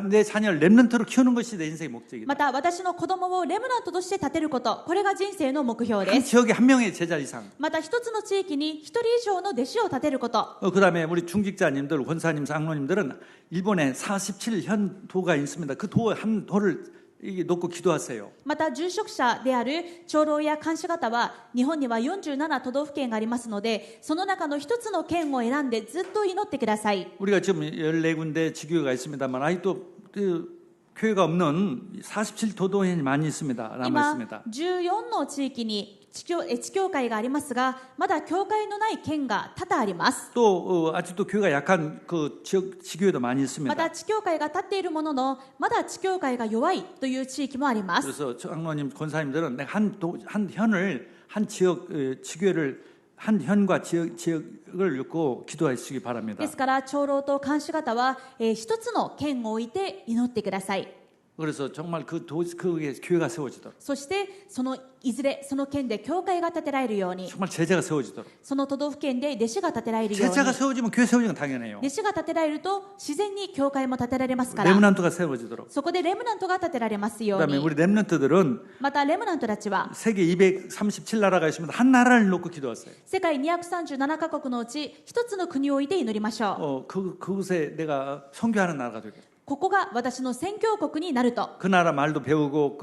내 자녀를 렘넌트로 키우는 것이 내 인생의 목적이다. また私の子供をレムナントとして立てること、これが人生の目標 한 です。 지역에 한 명의 제자 이상. また一つの地域に一人以上の弟子を立てること。 그다음에 우리 중직자님들, 권사님, 장로님들은 일본에 47현 도가 있습니다. 그 도 한 도를 놓고 기도하세요. また住職者である長老や監視方は日本には47都道府県がありますので、その中の一つの県を選んでずっと祈ってください。 우리가 지금 14군데 지교회가 있습니다만 아직도 교회가 없는 47도도현이 많이 있습니다. 남아 今 있습니다. 14の地域に地教会がありますが、まだ教会のない県が多々あります。 또 아직도 교회가 약한 그 지역 지교회도 많이 ま 있습니다. た地教会が立っているものの、まだ地教会が弱いという地域もあります。 그래서 장로님, 권사님들은 한 현을 한 지역 지교회를 한 현과 지역을 놓고 기도하시기 바랍니다. ですから長老と監視方は、一つの県を置いて祈ってください。 그래서 정말 그에 교회가 세워지도록, そしてそのいずれその県で教会が建てられるように、 정말 제자가 세워지도록. その都道府県で弟子が建てられるように、 제자가 세워지면 교회 세워지는 건 당연해요. 弟子が建てられると自然に教会も建てられますから、 레므난트가 세워지도록. そこでレムナントが建てられますよう 그다음에 に。 우리 렘넌트들은 またレムナントたちは 세계 237나라가 있습니다. 한 나라를 놓고 기도하세요. 世界237カ国のうち一つの国を置いて祈りましょう。 그곳에 내가 선교하는 나라가 되게. ここが私の宣教国になると、 그 나라 말도 배우고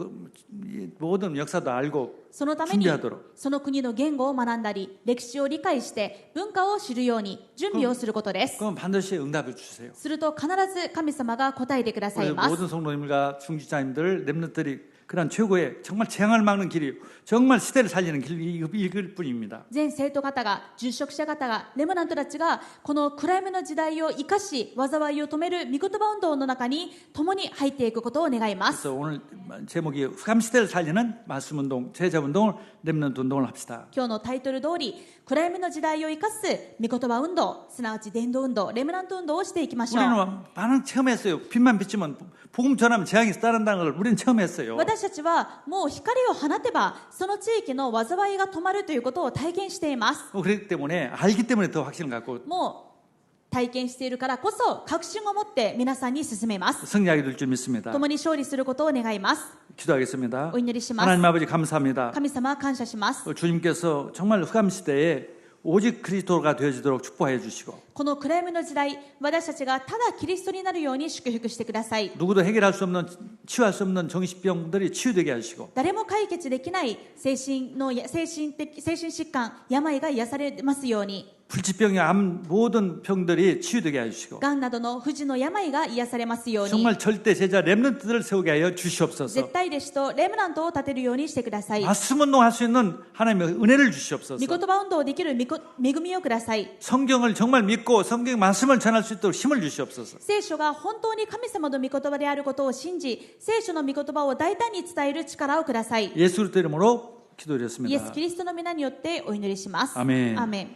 모든 역사도 알고 そのために 준비하도록. その国の言語を学んだり、歴史を理解して文化を知るように準備をすることです。 그럼 반드시 응답을 주세요. すると必ず神様が答えてくださ 우리 います。 모든 성도님과 중직자님들, 렘넌트들이 그런 최고의 정말 재앙을 막는 길이 정말 시대를 살리는 길일 뿐입니다. 全生徒方が、住職者方が、レムナントたちがこの暗闇の時代を生かし災いを止める御言葉運動の中に共に入っていくことを願います。 그래서 오늘 제목이 흑암 시대를 살리는 말씀 운동, 제자 운동을 렘넌트 운동을 합시다. 今日のタイトル通り、暗闇の時代を生かす御言葉運動、すなわち伝道運動、レムナント運動をしていきましょう。 우리는 많은 체험했어요. 빛만 비치면 복음 전하면 재앙이 따른다는 걸 우리는 체험했어요. 私たちはもう光を放てばその地域の災いが止まるということを体験しています。 그렇기 때문에 알기 때문에 더 확신을 갖고 もう体験しているからこそ確信を持って皆さんに進めます。 승리하게 될 줄 믿습니다. 共に勝利することを願います。 기도하겠습니다. お祈りします。 하나님 아버지 감사합니다. 神様感謝します。 주님께서 정말 흑암 시대에 오직 그리스도가 되어지도록 축복해 주시고 この暗闇の時代、私たちがただキリストになるように祝福してください。 누구도 해결할 수 없는 치유할 수 없는 정신병들이 치유되게 하시고 誰も解決できない精神疾患、病が癒されますように、 불치병의 암 모든 병들이 치유되게 해주시고 がんなどの不治の病が癒されますように、 정말 절대 제자 렘넌트들을 세우게 하여 주시옵소서. 絶対弟子とレムナントを立てるようにしてください。 말씀 운동할 수 있는 하나님의 은혜를 주시옵소서. 御言葉運動できる恵みをください。 성경을 정말 믿고 성경 말씀을 전할 수 있도록 힘을 주시옵소서. 聖書が本当に神様の御言葉であることを信じ、聖書の御言葉を大胆に伝える力をください。 예수 그리스도 이름으로 イエス・ 기도드렸습니다. キリストの皆によってお祈りします。アメンアメン。